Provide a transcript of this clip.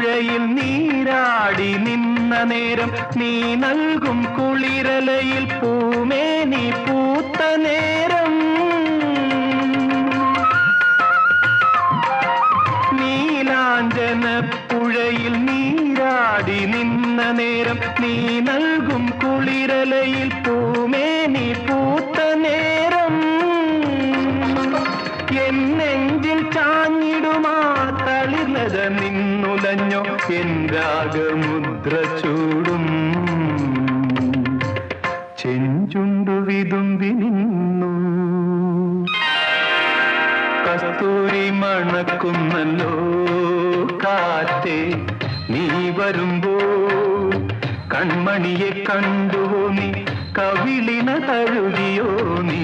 പുഴയിൽ നീരാടി നിന്ന നേരം നീ നൽകും കുളിരലയിൽ പൂമേനി പൂത്ത നേരം നീലാഞ്ജന പുഴയിൽ നീരാടി നിന്ന നേരം നീ നൽകും കുളിരലയിൽ പൂമേനി പൂത്ത നേരം എന്നെഞ്ചിൽ ചാഞ്ഞിടുമാ തളിർലത നിന്നുലഞ്ഞോ എൻ രാഗമുദ്ര ചൂടും ചെഞ്ചുണ്ടു വിതുമ്പി നിന്നു കസ്തൂരി മണക്കുന്നല്ലോ കാറ്റേ നീ വരുമ്പോ കൺമണിയെ കണ്ടുവോ നീ കവിളിന തഴുകിയോ നീ